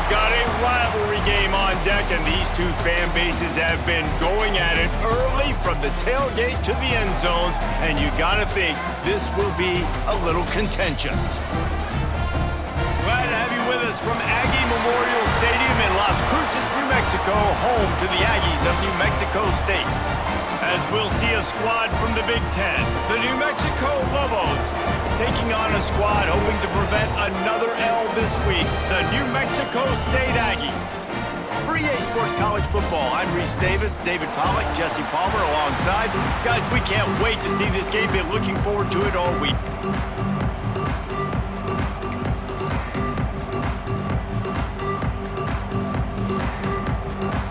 we've got a rivalry game on deck, and these two fan bases have been going at it early from the tailgate to the end zones, and you gotta think this will be a little contentious. Glad to have you with us from Aggie Memorial Stadium in Las Cruces, New Mexico, home to the Aggies of New Mexico State. As we'll see a squad from the Big Ten, the New Mexico Lobos, taking on a squad hoping to prevent another L this week, the New Mexico State Aggies. For EA Sports College Football, I'm Reese Davis, David Pollack, Jesse Palmer alongside. Guys, we can't wait to see this game. Been looking forward to it all week.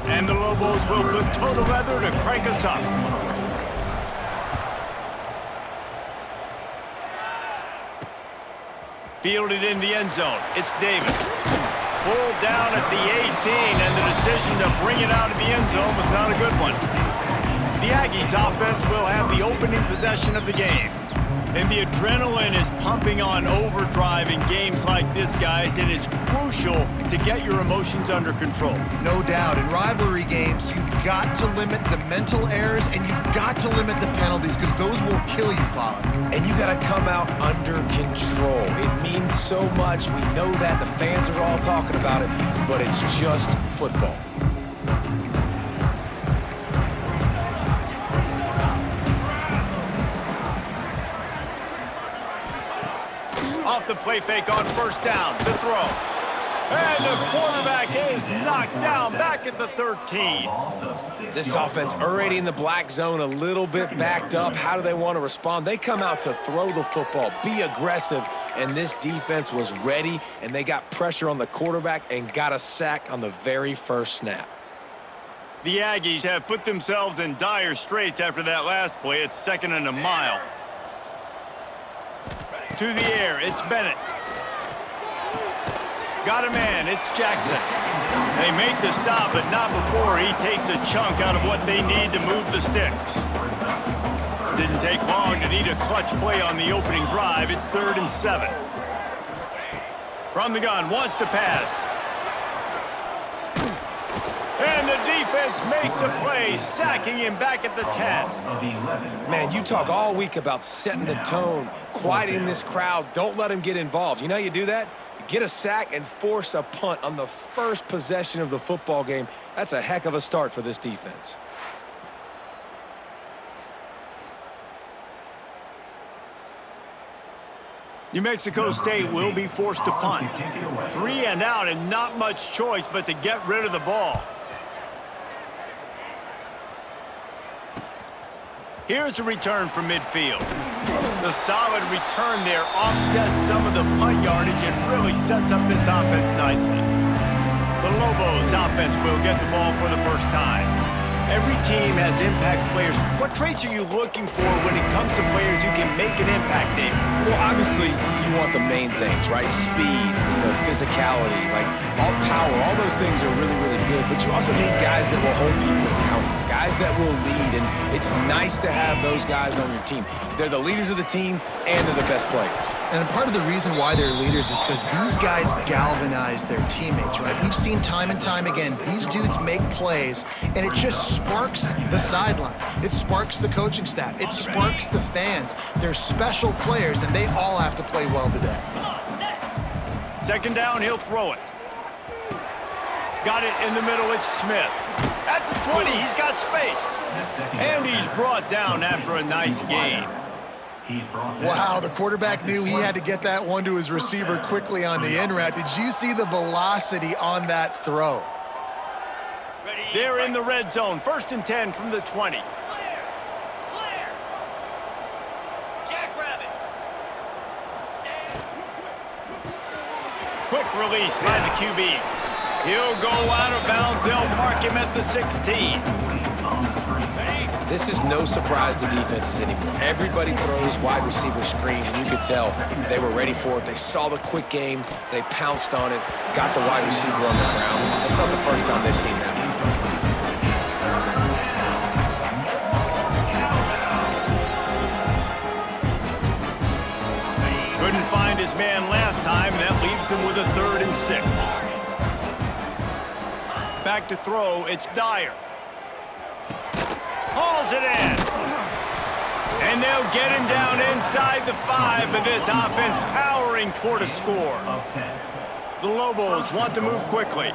And the Lobos will put total leather to crank us up. Fielded in the end zone. It's Davis. Pulled down at the 18, and the decision to bring it out of the end zone was not a good one. The Aggies offense will have the opening possession of the game. And the adrenaline is pumping on overdrive in games like this, guys, and it's crucial to get your emotions under control. No doubt. In rivalry games, you've got to limit the mental errors and you've got to limit the penalties because those will kill you, Pollack. And you got to come out under control. It means so much. We know that. The fans are all talking about it, but it's just football. Off the play fake on first down, the throw. And the quarterback is knocked down back at the 13. This offense already in the black zone, a little bit backed up. How do they want to respond? They come out to throw the football, be aggressive, and this defense was ready, and they got pressure on the quarterback and got a sack on the very first snap. The Aggies have put themselves in dire straits after that last play. It's 2nd and a mile. To the air, it's Bennett. Got a man, it's Jackson. They make the stop, but not before he takes a chunk out of what they need to move the sticks. Didn't take long to need a clutch play on the opening drive. It's 3rd and 7. From the gun, wants to pass. And the defense makes a play, sacking him back at the 10. Man, you talk all week about setting the tone, quieting this crowd. Don't let them get involved. You know how you do that? Get a sack and force a punt on the first possession of the football game. That's a heck of a start for this defense. New Mexico State will be forced to punt. 3 and out and not much choice but to get rid of the ball. Here's a return from midfield. The solid return there offsets some of the punt yardage and really sets up this offense nicely. The Lobos offense will get the ball for the first time. Every team has impact players. What traits are you looking for when it comes to players who can make an impact, David? Well, obviously, you want the main things, right? Speed, physicality, like all power, all those things are really, really good. But you also need guys that will hold people accountable, guys that will lead. And it's nice to have those guys on your team. They're the leaders of the team, and they're the best players. And part of the reason why they're leaders is because these guys galvanize their teammates, right? We've seen time and time again, these dudes make plays, and it just sparks the sideline. It sparks the coaching staff. It sparks the fans. They're special players, and they all have to play well today. 2nd down, he'll throw it. Got it in the middle, it's Smith. At the 20, he's got space. And he's brought down after a nice gain. Wow, the quarterback knew he had to get that one to his receiver quickly on the in route. Did you see the velocity on that throw? They're in the red zone. 1st and 10 from the 20. Quick release by the QB. He'll go out of bounds. They'll mark him at the 16. This is no surprise to defenses anymore. Everybody throws wide receiver screens, and you could tell they were ready for it. They saw the quick game. They pounced on it, got the wide receiver on the ground. That's not the first time they've seen that. Couldn't find his man last time. That leaves him with a 3rd and 6. Back to throw, it's Dyer. Hauls it in. And they'll get him down inside the 5, but this offense powering toward a score. The Lobos want to move quickly.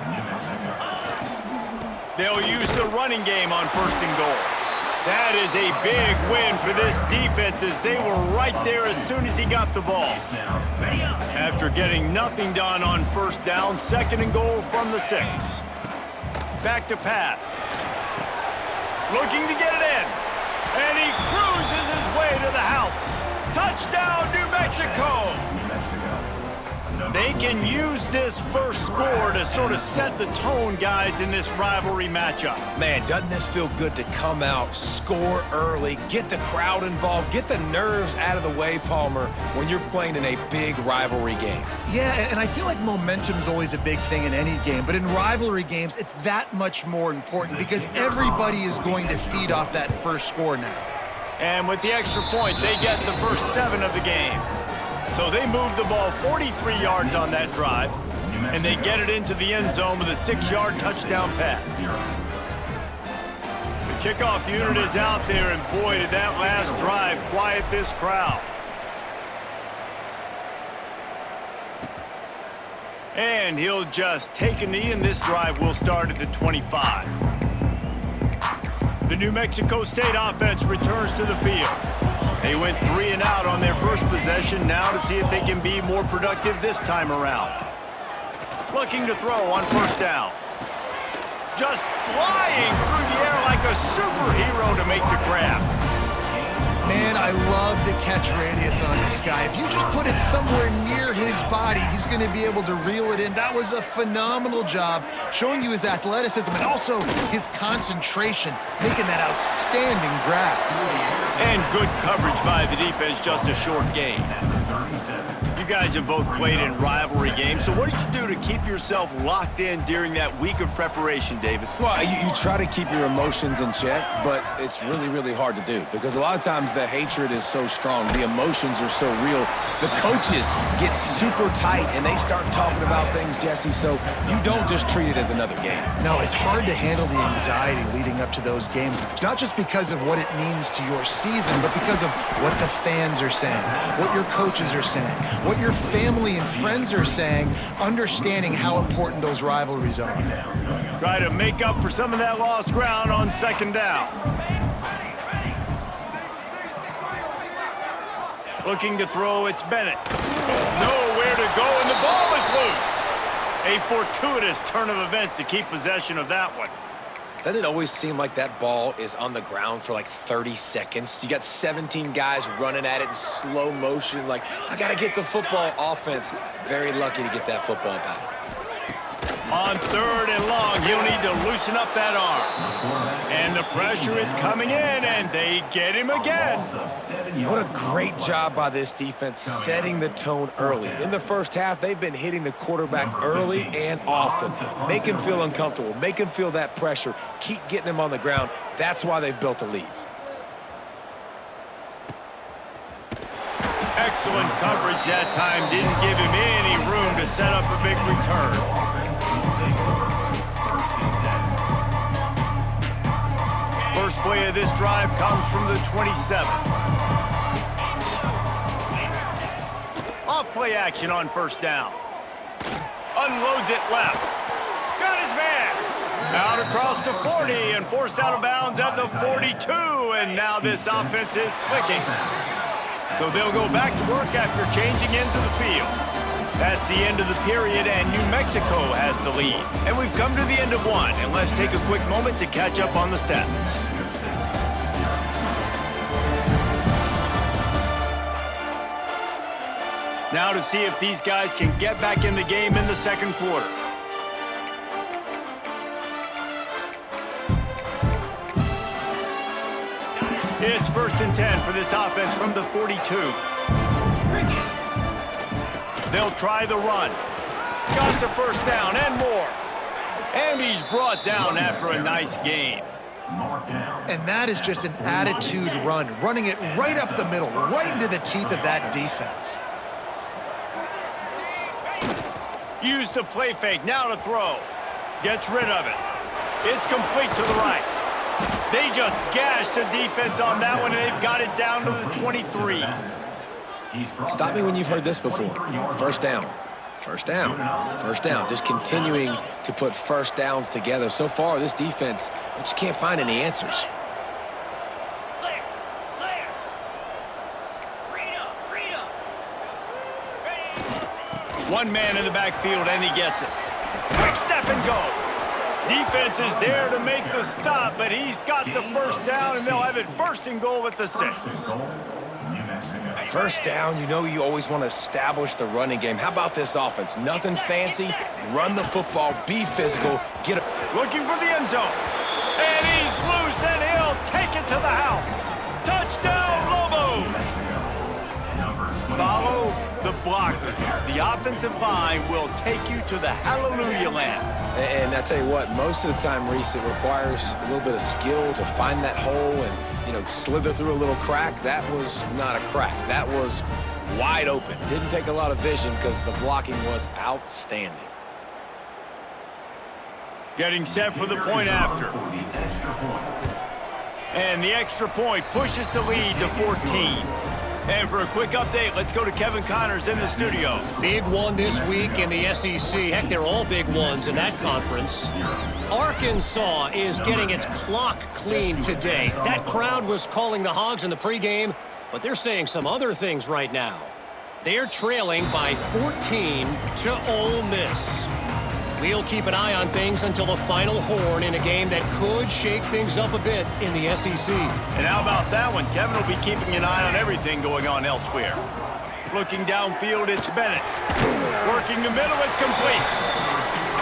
They'll use the running game on 1st and goal. That is a big win for this defense as they were right there as soon as he got the ball. After getting nothing done on 1st down, 2nd and goal from the 6. Back to pass. Looking to get it in. And he cruises his way to the house. Touchdown, New Mexico! They can use this first score to sort of set the tone, guys, in this rivalry matchup. Man, doesn't this feel good to come out, score early, get the crowd involved, get the nerves out of the way, Palmer, when you're playing in a big rivalry game? Yeah, and I feel like momentum's always a big thing in any game, but in rivalry games, it's that much more important because everybody is going to feed off that first score now. And with the extra point, they get the first 7 of the game. So they move the ball 43 yards on that drive, and they get it into the end zone with a 6-yard touchdown pass. The kickoff unit is out there, and boy, did that last drive quiet this crowd. And he'll just take a knee, and this drive will start at the 25. The New Mexico State offense returns to the field. They went 3 and out on their first possession, now to see if they can be more productive this time around. Looking to throw on 1st down. Just flying through the air like a superhero to make the grab. Man, I love the catch radius on this guy. If you just put it somewhere near his body, he's going to be able to reel it in. That was a phenomenal job, showing you his athleticism and also his concentration, making that outstanding grab. And good coverage by the defense, just a short gain. You guys have both played in rivalry games, so what did you do to keep yourself locked in during that week of preparation, David? Well, you try to keep your emotions in check, but it's really, really hard to do because a lot of times the hatred is so strong, the emotions are so real. The coaches get super tight and they start talking about things, Jesse, so you don't just treat it as another game. No, it's hard to handle the anxiety leading up to those games, not just because of what it means to your season, but because of what the fans are saying, what your coaches are saying, what your family and friends are saying, understanding how important those rivalries are. Try to make up for some of that lost ground on 2nd down. Looking to throw, it's Bennett. Nowhere to go, and the ball is loose. A fortuitous turn of events to keep possession of that one. Doesn't it always seem like that ball is on the ground for like 30 seconds? You got 17 guys running at it in slow motion. Like, I got to get the football. Offense, very lucky to get that football back. On 3rd and long, he'll need to loosen up that arm. And the pressure is coming in, and they get him again. What a great job by this defense setting the tone early. In the first half, they've been hitting the quarterback early and often. Make him feel uncomfortable. Make him feel that pressure. Keep getting him on the ground. That's why they've built a lead. Excellent coverage that time. Didn't give him any room to set up a big return. First play of this drive comes from the 27. Off play action on 1st down. Unloads it left. Got his man. Out across the 40 and forced out of bounds at the 42. And now this offense is clicking. So they'll go back to work after changing into the field. That's the end of the period, and New Mexico has the lead. And we've come to the end of one, and let's take a quick moment to catch up on the stats. Now to see if these guys can get back in the game in the 2nd quarter. It's 1st and 10 for this offense from the 42. They'll try the run. Got the 1st down and more. And he's brought down after a nice gain. And that is just an attitude run, running it right up the middle, right into the teeth of that defense. Use the play fake, now to throw. Gets rid of it. It's complete to the right. They just gashed the defense on that one, and they've got it down to the 23. Stop me when you've heard this before. First down. First down. First down. Just continuing to put first downs together. So far, this defense, they just can't find any answers. One man in the backfield, and he gets it. Quick step and go. Defense is there to make the stop, but he's got the first down, and they'll have it first and goal at the 6. First down, you know you always want to establish the running game. How about this offense? Nothing fancy. Run the football, be physical, get it. Looking for the end zone. And he's loose, and he'll take it to the house. Touchdown, Lobos! Follow the blockers. The offensive line will take you to the hallelujah land. And I tell you what, most of the time, Reese, it requires a little bit of skill to find that hole and, you know, slither through a little crack. That was not a crack. That was wide open. Didn't take a lot of vision because the blocking was outstanding. Getting set for the point after. And the extra point pushes the lead to 14. And for a quick update, let's go to Kevin Connors in the studio. Big one this week in the SEC. Heck, they're all big ones in that conference. Arkansas is getting its clock cleaned today. That crowd was calling the Hogs in the pregame, but they're saying some other things right now. They're trailing by 14 to Ole Miss. We'll keep an eye on things until the final horn in a game that could shake things up a bit in the SEC. And how about that one? Kevin will be keeping an eye on everything going on elsewhere. Looking downfield, it's Bennett. Working the middle, it's complete.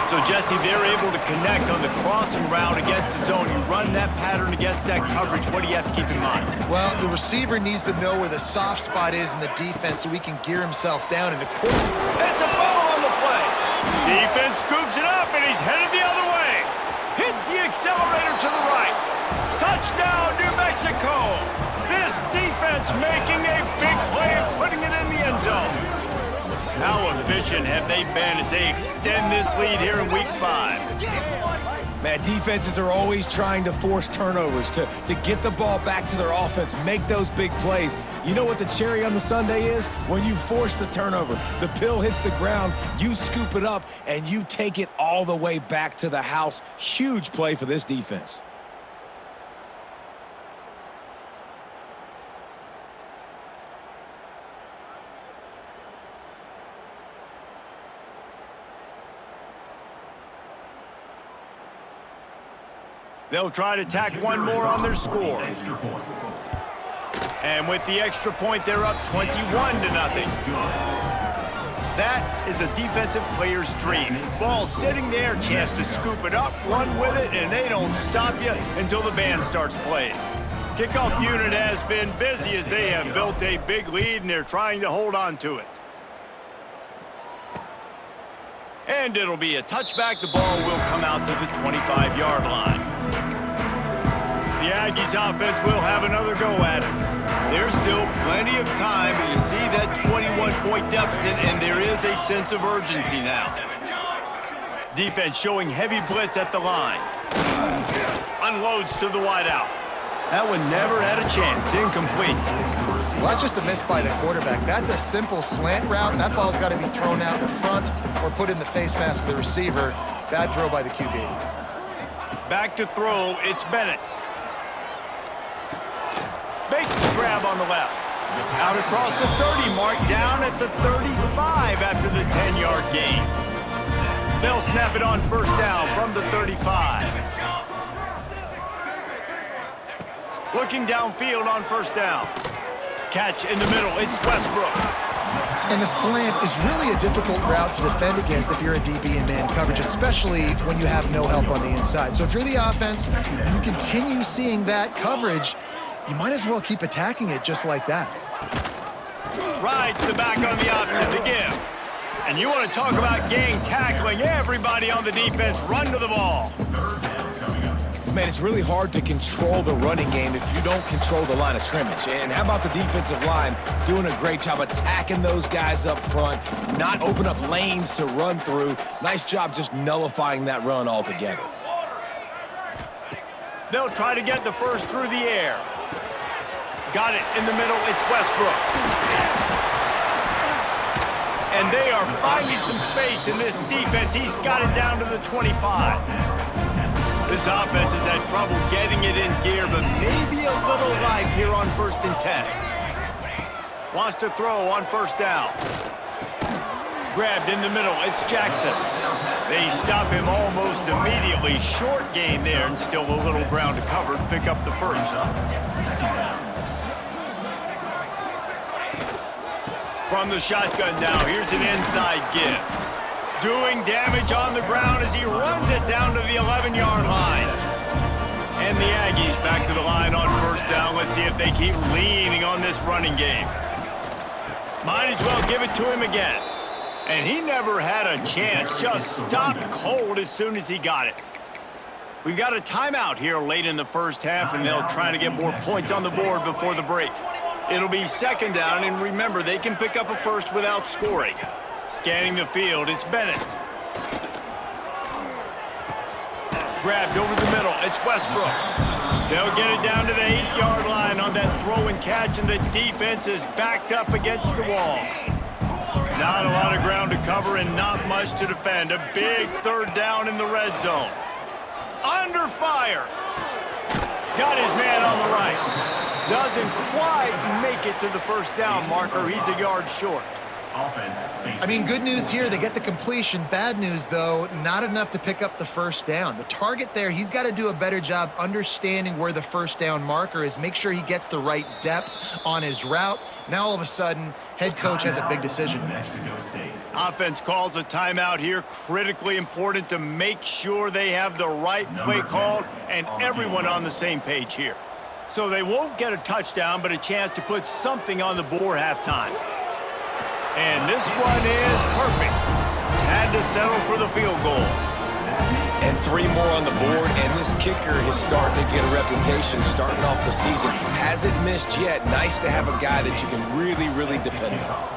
So, Jesse, they're able to connect on the crossing route against the zone. You run that pattern against that coverage. What do you have to keep in mind? Well, the receiver needs to know where the soft spot is in the defense so he can gear himself down in the quarter. It's a fumble on the play. Defense scoops it up, and he's headed the other way. Hits the accelerator to the right. Touchdown, New Mexico. This defense making a big play and putting it in the end zone. How efficient have they been as they extend this lead here in Week 5? Man, defenses are always trying to force turnovers to get the ball back to their offense, make those big plays. You know what the cherry on the sundae is? When you force the turnover, the pill hits the ground, you scoop it up, and you take it all the way back to the house. Huge play for this defense. They'll try to tack one more on their score. And with the extra point, they're up 21-0. That is a defensive player's dream. Ball sitting there, chance to scoop it up, run with it, and they don't stop you until the band starts playing. Kickoff unit has been busy as they have built a big lead, and they're trying to hold on to it. And it'll be a touchback. The ball will come out to the 25-yard line. The Aggies offense will have another go at it. There's still plenty of time, but you see that 21-point deficit, and there is a sense of urgency now. Defense showing heavy blitz at the line. Unloads to the wideout. That one never had a chance. Incomplete. Well, that's just a miss by the quarterback. That's a simple slant route. That ball's got to be thrown out in front or put in the face mask of the receiver. Bad throw by the QB. Back to throw, it's Bennett. Makes the grab on the left. Out across the 30 mark, down at the 35 after the 10-yard gain. They'll snap it on first down from the 35. Looking downfield on first down. Catch in the middle, it's Westbrook. And the slant is really a difficult route to defend against if you're a DB in man coverage, especially when you have no help on the inside. So if you're the offense, you continue seeing that coverage, you might as well keep attacking it just like that. Rides the back on the option to give. And you want to talk about gang tackling. Everybody on the defense run to the ball. Man, it's really hard to control the running game if you don't control the line of scrimmage. And how about the defensive line doing a great job attacking those guys up front, not open up lanes to run through. Nice job just nullifying that run altogether. They'll try to get the first through the air. Got it in the middle. It's Westbrook. And they are finding some space in this defense. He's got it down to the 25. This offense has had trouble getting it in gear, but maybe a little life here on 1st and 10. Wants to throw on 1st down. Grabbed in the middle. It's Jackson. They stop him almost immediately. Short gain there, and still a little ground to cover to pick up the first. From the shotgun now, here's an inside give. Doing damage on the ground as he runs it down to the 11-yard line. And the Aggies back to the line on 1st down. Let's see if they keep leaning on this running game. Might as well give it to him again. And he never had a chance. Just stopped cold as soon as he got it. We've got a timeout here late in the 1st half, and they'll try to get more points on the board before the break. It'll be 2nd down, and remember, they can pick up a first without scoring. Scanning the field, it's Bennett. Grabbed over the middle, it's Westbrook. They'll get it down to the 8-yard line on that throw and catch, and the defense is backed up against the wall. Not a lot of ground to cover and not much to defend. A big 3rd down in the red zone. Under fire. Got his man on the right. Doesn't quite make it to the 1st down marker. He's a yard short. I mean, good news here, they get the completion. Bad news, though, not enough to pick up the 1st down. The target there, he's got to do a better job understanding where the 1st down marker is, make sure he gets the right depth on his route. Now, all of a sudden, head coach has a big decision to make. Offense calls a timeout here. Critically important to make sure they have the right play called and everyone on the same page here. So they won't get a touchdown, but a chance to put something on the board halftime. And this one is perfect. Had to settle for the field goal. And 3 more on the board, and this kicker is starting to get a reputation starting off the season. Hasn't missed yet. Nice to have a guy that you can really, really depend on.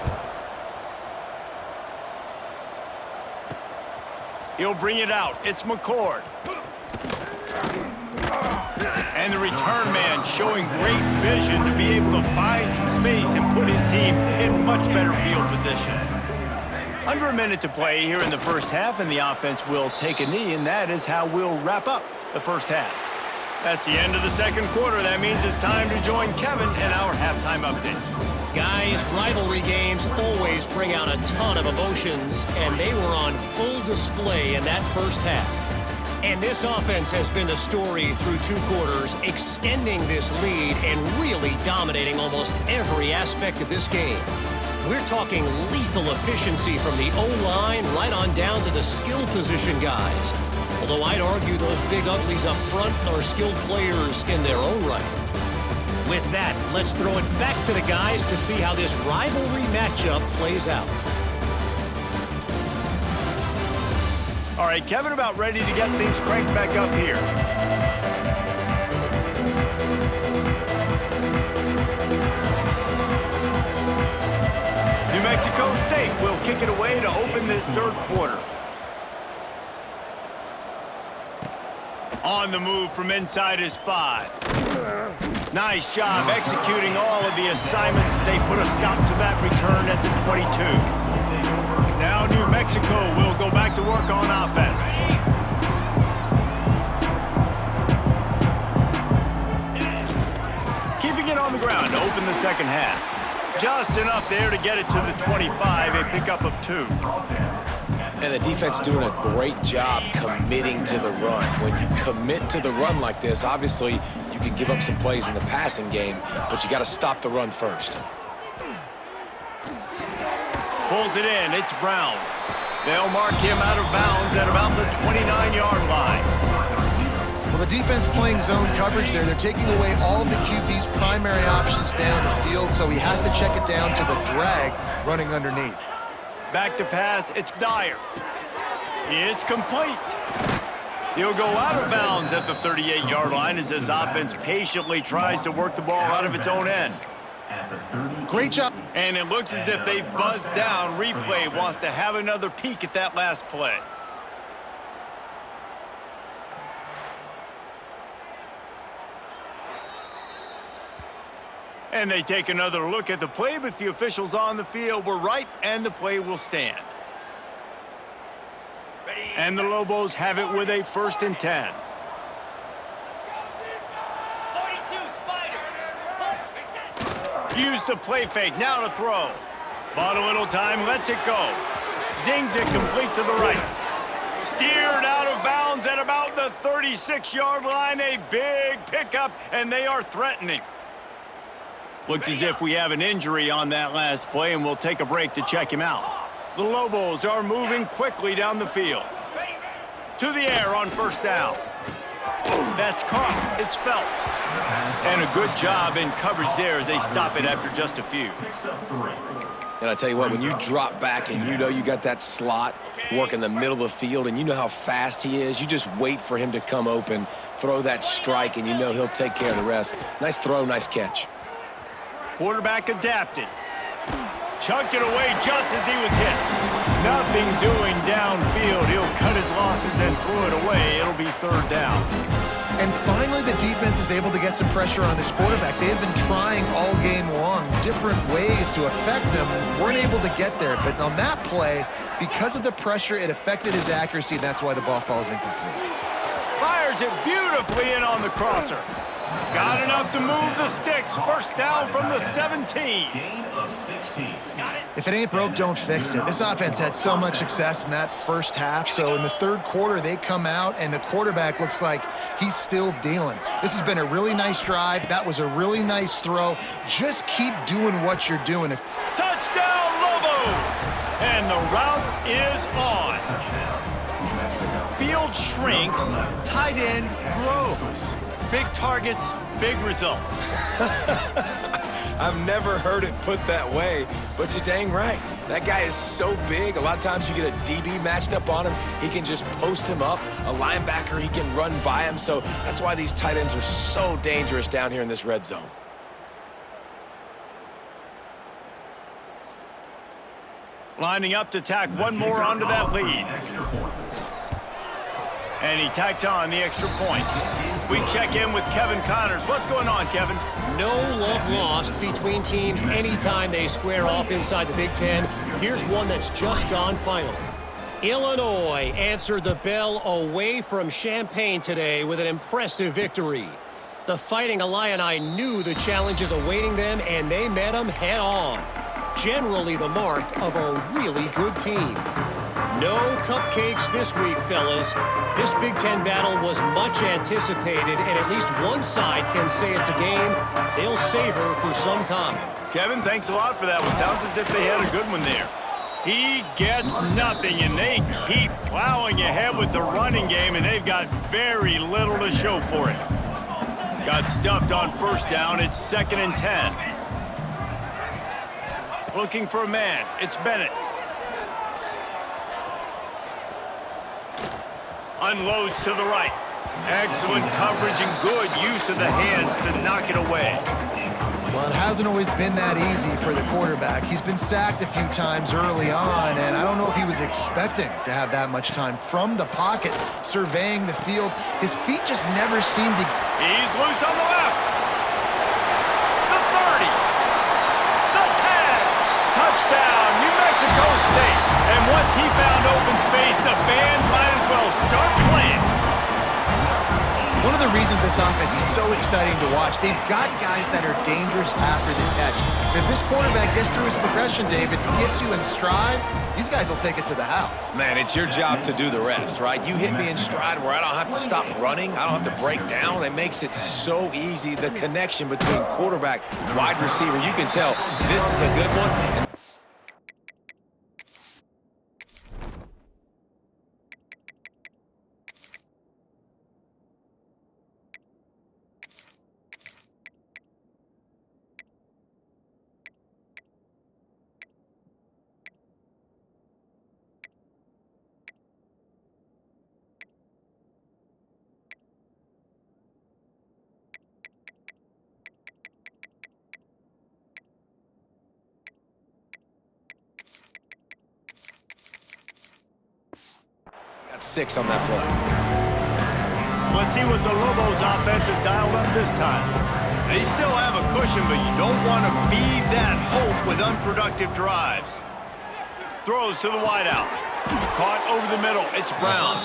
He'll bring it out. It's McCord. And the return man showing great vision to be able to find some space and put his team in much better field position. Under a minute to play here in the 1st half, and the offense will take a knee, and that is how we'll wrap up the 1st half. That's the end of the 2nd quarter. That means it's time to join Kevin in our halftime update. Guys, rivalry games always bring out a ton of emotions, and they were on full display in that 1st half. And this offense has been the story through 2 quarters, extending this lead and really dominating almost every aspect of this game. We're talking lethal efficiency from the O-line right on down to the skill position guys. Although I'd argue those big uglies up front are skilled players in their own right. With that, let's throw it back to the guys to see how this rivalry matchup plays out. All right, Kevin, about ready to get things cranked back up here. New Mexico State will kick it away to open this 3rd quarter. On the move from inside his 5. Nice job executing all of the assignments as they put a stop to that return at the 22. Now New Mexico will go back to work on offense. Keeping it on the ground to open the 2nd half. Just enough there to get it to the 25, a pickup of 2. And the defense doing a great job committing to the run. When you commit to the run like this, obviously you can give up some plays in the passing game, but you got to stop the run first. Pulls it in, it's Brown. They'll mark him out of bounds at about the 29-yard line. Well, the defense playing zone coverage there. They're taking away all of the QB's primary options down the field, so he has to check it down to the drag running underneath. Back to pass, it's Dyer. It's complete. He'll go out of bounds at the 38-yard line as his offense patiently tries to work the ball out of its own end. Great job. And it looks as if they've buzzed down. Replay wants to have another peek at that last play. And they take another look at the play, but the officials on the field were right, and the play will stand. And the Lobos have it with a 1st and 10. Use the play fake, now to throw. Bought a little time, lets it go. Zings it complete to the right. Steered out of bounds at about the 36-yard line. A big pickup, and they are threatening. Looks as if we have an injury on that last play, and we'll take a break to check him out. The Lobos are moving quickly down the field. To the air on 1st down. That's caught. It's Phelps. And a good job in coverage there as they stop it after just a few. And I tell you what, when you drop back and you know you got that slot work in the middle of the field and you know how fast he is, you just wait for him to come open, throw that strike, and you know he'll take care of the rest. Nice throw, nice catch. Quarterback adapted. Chucked it away just as he was hit. Nothing doing downfield. He'll cut his losses and throw it away. It'll be 3rd down. And finally, the defense is able to get some pressure on this quarterback. They have been trying all game long different ways to affect him. Weren't able to get there. But on that play, because of the pressure, it affected his accuracy. That's why the ball falls incomplete. Fires it beautifully in on the crosser. Got enough to move the sticks. 1st down from the 17. If it ain't broke, don't fix it. This offense had so much success in that 1st half, so in the 3rd quarter, they come out, and the quarterback looks like he's still dealing. This has been a really nice drive. That was a really nice throw. Just keep doing what you're doing. Touchdown, Lobos! And the route is on. Field shrinks, tight end grows. Big targets, big results. I've never heard it put that way, but you're dang right. That guy is so big, a lot of times you get a DB matched up on him. He can just post him up. A linebacker, he can run by him. So that's why these tight ends are so dangerous down here in this red zone. Lining up to tack one more onto that lead. And he tacked on the extra point. We check in with Kevin Connors. What's going on, Kevin? No love lost between teams anytime they square off inside the Big Ten. Here's one that's just gone final. Illinois answered the bell away from Champaign today with an impressive victory. The Fighting Illini knew the challenges awaiting them, and they met them head-on. Generally the mark of a really good team. No cupcakes this week, fellas. This Big Ten battle was much anticipated, and at least one side can say it's a game they'll savor for some time. Kevin, thanks a lot for that one. Sounds as if they had a good one there. He gets nothing, and they keep plowing ahead with the running game, and they've got very little to show for it. Got stuffed on 1st down. It's 2nd and 10. Looking for a man. It's Bennett. Unloads to the right. Excellent coverage and good use of the hands to knock it away. Well, it hasn't always been that easy for the quarterback. He's been sacked a few times early on, and I don't know if he was expecting to have that much time from the pocket, surveying the field. His feet just never seem to... He's loose on the left. The 30. The 10. Touchdown, New Mexico State. And once he found open space, the band might as well start playing. One of the reasons this offense is so exciting to watch, they've got guys that are dangerous after the catch. If this quarterback gets through his progression, David, gets you in stride, these guys will take it to the house. Man, it's your job to do the rest, right? You hit me in stride where I don't have to stop running. I don't have to break down. It makes it so easy, the connection between quarterback, wide receiver. You can tell this is a good one. And got 6 on that play. Let's see what the Lobos offense has dialed up this time. They still have a cushion, but you don't want to feed that hope with unproductive drives. Throws to the wideout. Caught over the middle. It's Brown.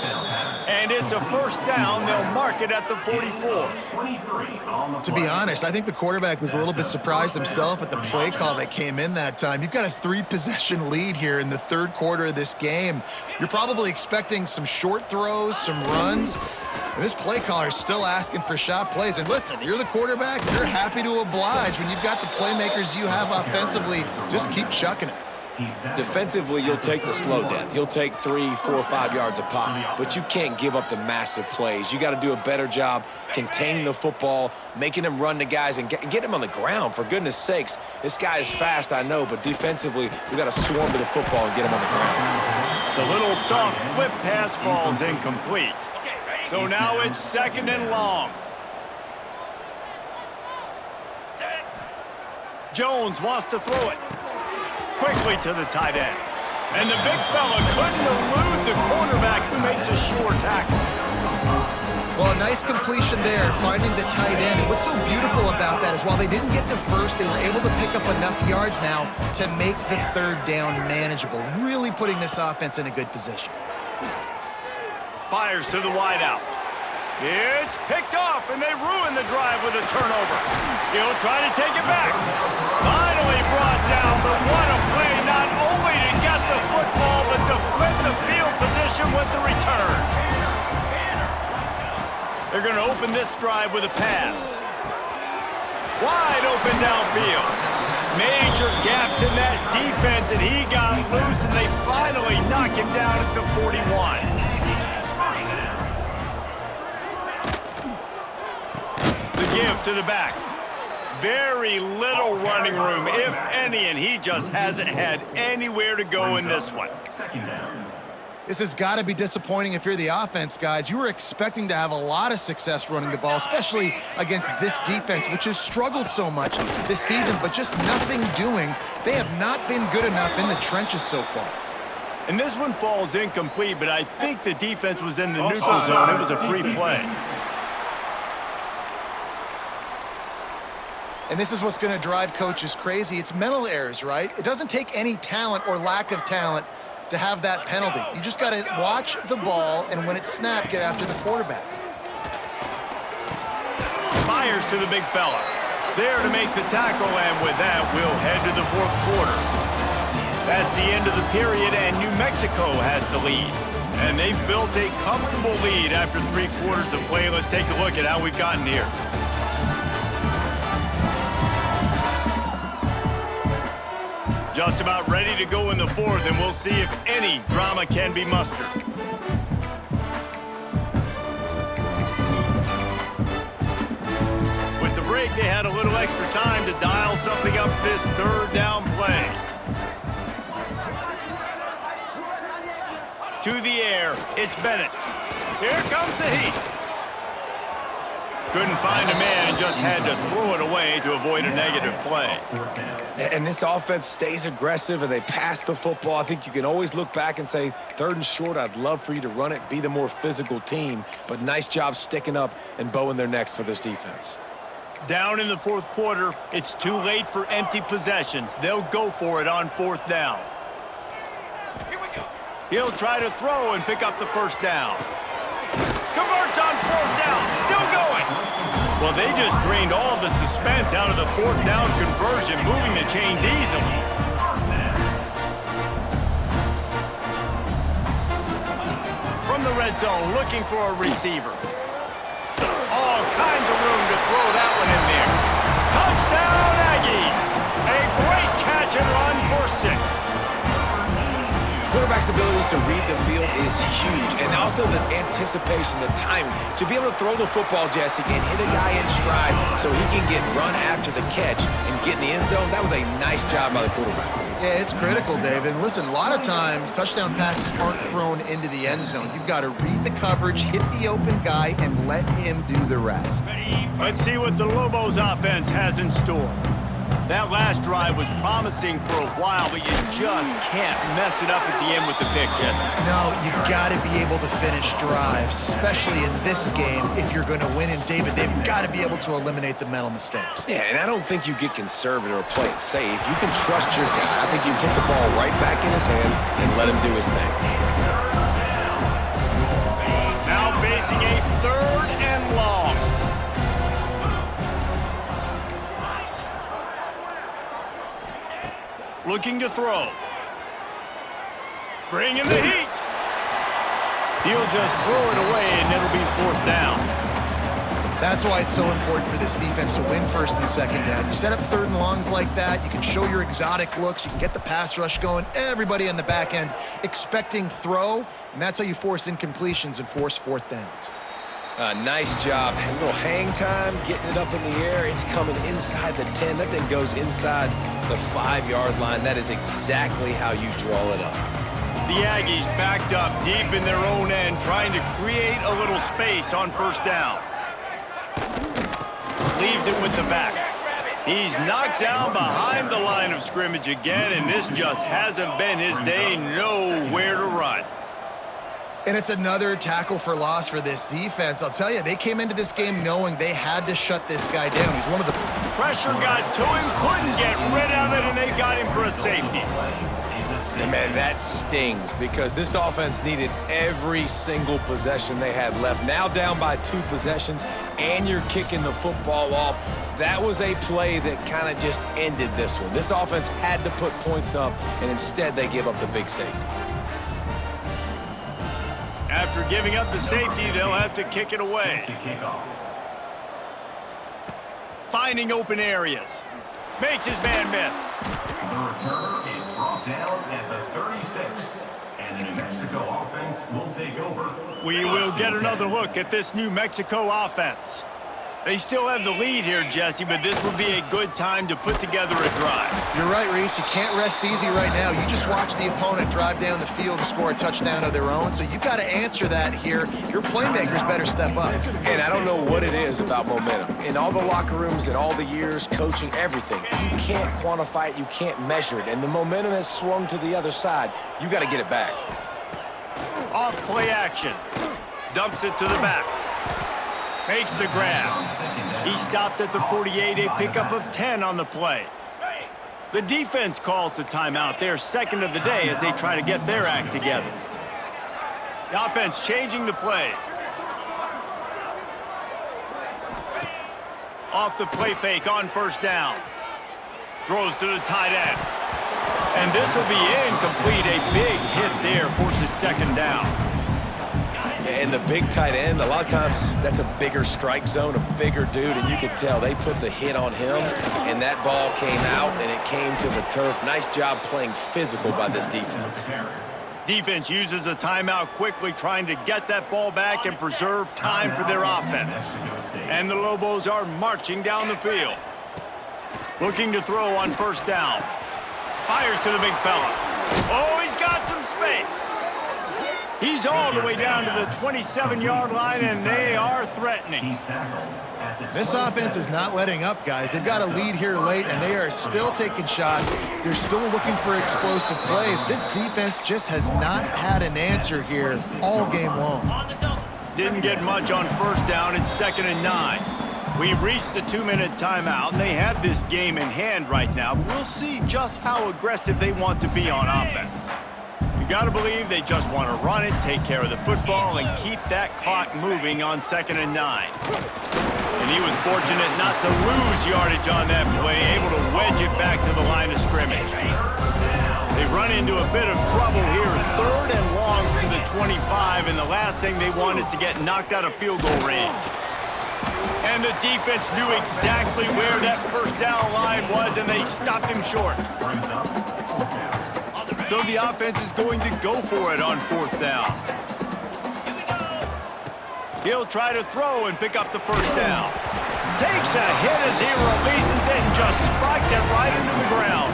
And it's a first down. They'll mark it at the 44. To be honest, I think the quarterback was a little bit surprised himself at the play call that came in that time. You've got a 3-possession lead here in the third quarter of this game. You're probably expecting some short throws, some runs. And this play caller is still asking for shot plays. And listen, you're the quarterback. You're happy to oblige. When you've got the playmakers you have offensively, just keep chucking it. Defensively, you'll take the slow death. You'll take 3, 4, 5 yards a pop, but you can't give up the massive plays. You got to do a better job containing the football, making them run the guys, and get them on the ground. For goodness sakes, this guy is fast, I know, but defensively, we got to swarm to the football and get him on the ground. The little soft flip pass falls incomplete. So now it's 2nd and long. Jones wants to throw it. Quickly to the tight end. And the big fella couldn't elude the cornerback who makes a sure tackle. Well, a nice completion there, finding the tight end. And what's so beautiful about that is while they didn't get the first, they were able to pick up enough yards now to make the third down manageable, really putting this offense in a good position. Fires to the wideout. It's picked off, and they ruin the drive with a turnover. He'll try to take it back. Finally brought down, but what a play, not only to get the football, but to flip the field position with the return. They're going to open this drive with a pass. Wide open downfield. Major gaps in that defense, and he got loose, and they finally knock him down at the 41. The give to the back. Very little running room, if any, and he just hasn't had anywhere to go in this one. This has got to be disappointing if you're the offense, guys. You were expecting to have a lot of success running the ball, especially against this defense, which has struggled so much this season, but just nothing doing. They have not been good enough in the trenches so far. And this one falls incomplete, but I think the defense was in the neutral zone. It was a free play. And this is what's going to drive coaches crazy. It's mental errors, right? It doesn't take any talent or lack of talent to have that penalty. You just got to watch the ball, and when it's snapped, get after the quarterback. Fires to the big fella. There to make the tackle, and with that, we'll head to the fourth quarter. That's the end of the period, and New Mexico has the lead. And they've built a comfortable lead after 3 quarters of play. Let's take a look at how we've gotten here. Just about ready to go in the fourth, and we'll see if any drama can be mustered. With the break, they had a little extra time to dial something up for this third down play. To the air, it's Bennett. Here comes the heat. Couldn't find a man and just had to throw it away to avoid a negative play. And this offense stays aggressive, and they pass the football. I think you can always look back and say, 3rd and short, I'd love for you to run it, be the more physical team. But nice job sticking up and bowing their necks for this defense. Down in the fourth quarter, it's too late for empty possessions. They'll go for it on 4th down. He'll try to throw and pick up the first down. Converts on 4th down, still going. Well, they just drained all the suspense out of the 4th down conversion, moving the chains easily. From the red zone, looking for a receiver. All kinds of room to throw that one in there. Touchdown, Aggies! A great catch and run for 6. Quarterback's abilities to read the field is huge, and also the anticipation, the timing. To be able to throw the football, Jesse, and hit a guy in stride so he can get run after the catch and get in the end zone, that was a nice job by the quarterback. Yeah, it's critical, David. And listen, a lot of times, touchdown passes aren't thrown into the end zone. You've got to read the coverage, hit the open guy, and let him do the rest. Let's see what the Lobos offense has in store. That last drive was promising for a while, but you just can't mess it up at the end with the pick, Jesse. No, you got to be able to finish drives, especially in this game if you're going to win. And David, they've got to be able to eliminate the mental mistakes. Yeah, and I don't think you get conservative or play it safe. You can trust your guy. I think you put the ball right back in his hands and let him do his thing. Now facing a 3rd and long. Looking to throw. Bringing the heat. He'll just throw it away, and it'll be 4th down. That's why it's so important for this defense to win 1st and 2nd down. You set up 3rd and longs like that, you can show your exotic looks, you can get the pass rush going, everybody on the back end expecting throw, and that's how you force incompletions and force 4th downs. Nice job. A little hang time, getting it up in the air. It's coming inside the 10. That thing goes inside the 5-yard line. That is exactly how you draw it up. The Aggies backed up deep in their own end, trying to create a little space on 1st down. Leaves it with the back. He's knocked down behind the line of scrimmage again, and this just hasn't been his day. Nowhere to run. And it's another tackle for loss for this defense. I'll tell you, they came into this game knowing they had to shut this guy down. He's one of the... Pressure got to him, couldn't get rid of it, and they got him for a safety. And man, that stings because this offense needed every single possession they had left. Now down by 2 possessions, and you're kicking the football off. That was a play that kind of just ended this one. This offense had to put points up, and instead they give up the big safety. After giving up the safety, they'll have to kick it away. Finding open areas. Makes his man miss. The return is brought down at the 36, and the New Mexico offense will take over. We will get another look at this New Mexico offense. They still have the lead here, Jesse, but this would be a good time to put together a drive. You're right, Reese. You can't rest easy right now. You just watch the opponent drive down the field and score a touchdown of their own, so you've got to answer that here. Your playmakers better step up. And I don't know what it is about momentum. In all the locker rooms and all the years, coaching, everything, you can't quantify it, you can't measure it, and the momentum has swung to the other side. You got to get it back. Off play action. Dumps it to the back. Makes the grab. He stopped at the 48, a pickup of 10 on the play. The defense calls the timeout, their 2nd of the day as they try to get their act together. The offense changing the play. Off the play fake on 1st down. Throws to the tight end. And this will be incomplete. A big hit there forces 2nd down. And the big tight end, a lot of times that's a bigger strike zone, a bigger dude, and you can tell they put the hit on him, and that ball came out, and it came to the turf. Nice job playing physical by this defense. Defense uses a timeout quickly, trying to get that ball back and preserve time for their offense. And the Lobos are marching down the field. Looking to throw on 1st down. Fires to the big fella. Oh, he's got some space. He's all the way down to the 27-yard line, and they are threatening. This offense is not letting up, guys. They've got a lead here late, and they are still taking shots. They're still looking for explosive plays. This defense just has not had an answer here all game long. Didn't get much on 1st down. It's 2nd and 9. We've reached the 2-minute timeout, and they have this game in hand right now. We'll see just how aggressive they want to be on offense. You got to believe they just want to run it, take care of the football, and keep that clock moving on 2nd and 9. And he was fortunate not to lose yardage on that play, able to wedge it back to the line of scrimmage. They've run into a bit of trouble here, 3rd and long from the 25, and the last thing they want is to get knocked out of field goal range. And the defense knew exactly where that 1st down line was, and they stopped him short. So the offense is going to go for it on 4th down. He'll try to throw and pick up the 1st down. Takes a hit as he releases it and just spiked it right into the ground.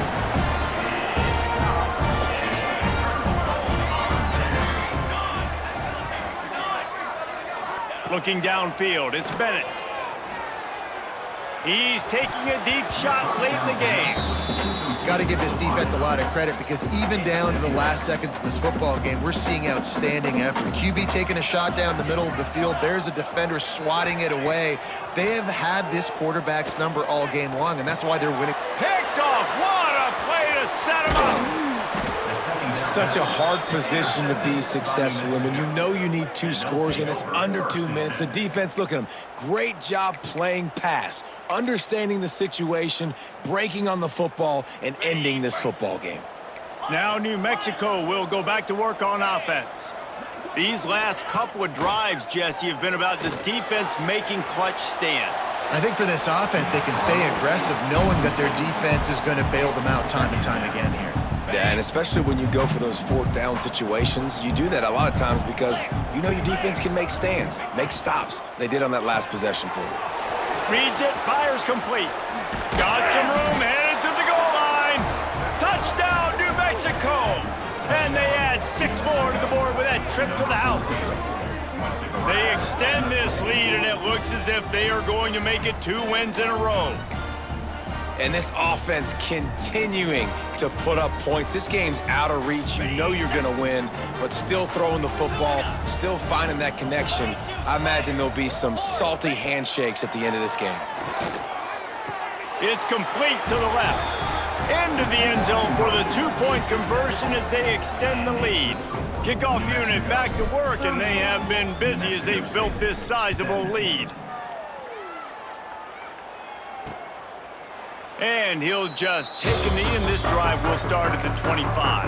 Looking downfield, it's Bennett. He's taking a deep shot late in the game. Got to give this defense a lot of credit because even down to the last seconds of this football game, we're seeing outstanding effort. QB taking a shot down the middle of the field. There's a defender swatting it away. They have had this quarterback's number all game long, and that's why they're winning. Picked off. What a play to set him up. Such a hard position to be successful in when you know you need 2 scores and it's under 2 minutes. The defense, look at them. Great job playing pass, understanding the situation, breaking on the football, and ending this football game. Now New Mexico will go back to work on offense. These last couple of drives, Jesse, have been about the defense making clutch stand. I think for this offense, they can stay aggressive knowing that their defense is going to bail them out time and time again here. Yeah, and especially when you go for those 4th down situations, you do that a lot of times because you know your defense can make stands, make stops. They did on that last possession for you. Reads it, fires complete. Got some room, headed to the goal line. Touchdown, New Mexico! And they add 6 more to the board with that trip to the house. They extend this lead, and it looks as if they are going to make it 2 wins in a row. And this offense continuing to put up points. This game's out of reach. You know you're going to win, but still throwing the football, still finding that connection. I imagine there'll be some salty handshakes at the end of this game. It's complete to the left. Into the end zone for the 2-point conversion as they extend the lead. Kickoff unit back to work, and they have been busy as they've built this sizable lead. And he'll just take a knee, and this drive will start at the 25.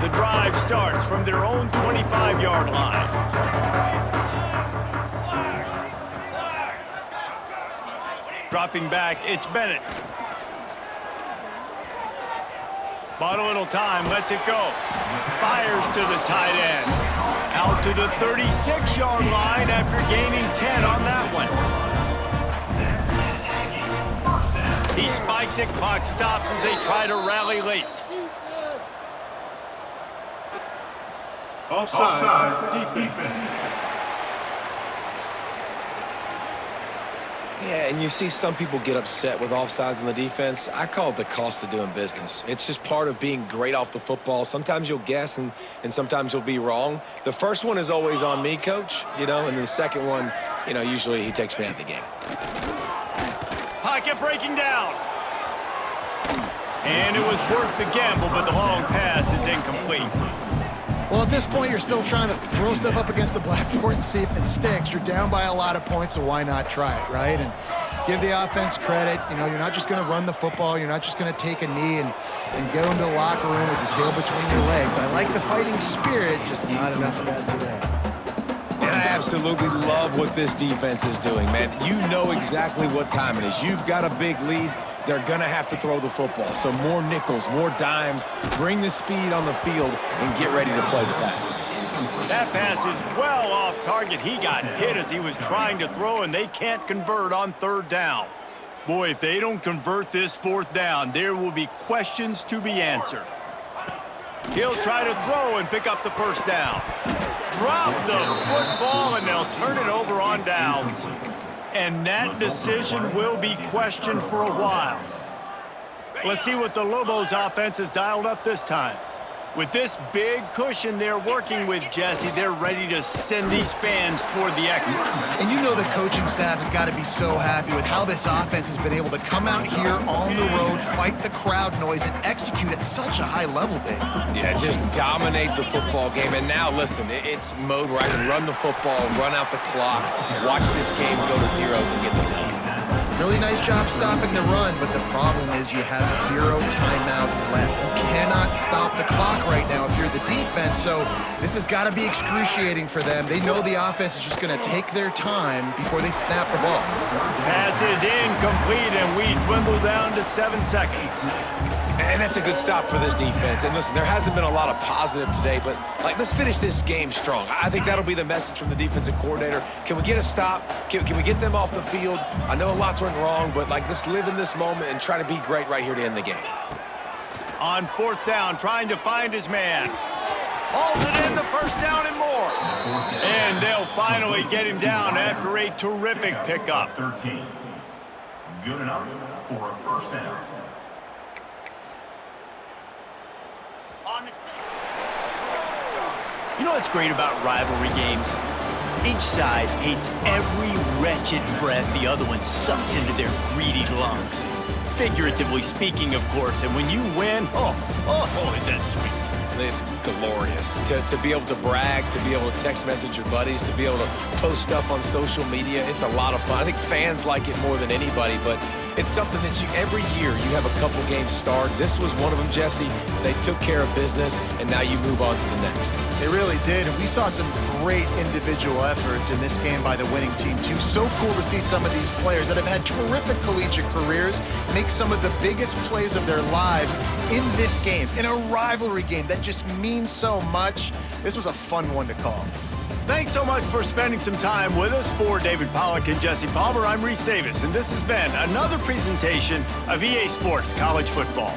The drive starts from their own 25-yard line. Dropping back, it's Bennett. Bought a little time, lets it go. Fires to the tight end. Out to the 36-yard line after gaining 10 on that one. He spikes it, clock stops as they try to rally late. Offside defense. Yeah, and you see some people get upset with offsides on the defense. I call it the cost of doing business. It's just part of being great off the football. Sometimes you'll guess and sometimes you'll be wrong. The first one is always on me, Coach, and then the second one, usually he takes me out of the game. Pocket breaking down. And it was worth the gamble, but the long pass is incomplete. Well, at this point, you're still trying to throw stuff up against the blackboard and see if it sticks. You're down by a lot of points, so why not try it, right? And give the offense credit. You're not just going to run the football. You're not just going to take a knee and go into the locker room with your tail between your legs. I like the fighting spirit, just not enough of that today. And I absolutely love what this defense is doing, man. You know exactly what time it is. You've got a big lead. They're going to have to throw the football. So more nickels, more dimes, bring the speed on the field, and get ready to play the pass. That pass is well off target. He got hit as he was trying to throw, and they can't convert on 3rd down. Boy, if they don't convert this 4th down, there will be questions to be answered. He'll try to throw and pick up the 1st down. Drop the football, and they'll turn it over on downs. And that decision will be questioned for a while. Let's see what the Lobos offense has dialed up this time. With this big cushion they're working with, Jesse, they're ready to send these fans toward the exits. And the coaching staff has got to be so happy with how this offense has been able to come out here on the road, fight the crowd noise, and execute at such a high level, Dave. Yeah, just dominate the football game. And now, listen, it's mode where I can run the football, run out the clock, watch this game go to zeros and get the dub. Really nice job stopping the run, but the problem is you have 0 timeouts left. You cannot stop the clock right now if you're the defense, so this has got to be excruciating for them. They know the offense is just going to take their time before they snap the ball. Pass is incomplete, and we dwindle down to 7 seconds. And that's a good stop for this defense. And listen, there hasn't been a lot of positive today, but let's finish this game strong. I think that'll be the message from the defensive coordinator. Can we get a stop? Can we get them off the field? I know lots went wrong, but let's live in this moment and try to be great right here to end the game. On 4th down, trying to find his man. Hauls it in, the 1st down and more. And they'll finally get him down after a terrific pickup. Good enough for a first down. You know what's great about rivalry games? Each side hates every wretched breath the other one sucks into their greedy lungs. Figuratively speaking, of course, and when you win, oh, is that sweet. It's glorious to be able to brag, to be able to text message your buddies, to be able to post stuff on social media. It's a lot of fun. I think fans like it more than anybody, but it's something that every year you have a couple games start. This was one of them, Jesse. They took care of business, and now you move on to the next. They really did, and we saw some great individual efforts in this game by the winning team, too. So cool to see some of these players that have had terrific collegiate careers make some of the biggest plays of their lives in this game, in a rivalry game that just means so much. This was a fun one to call. Thanks so much for spending some time with us. For David Pollack and Jesse Palmer, I'm Reese Davis, and this has been another presentation of EA Sports College Football.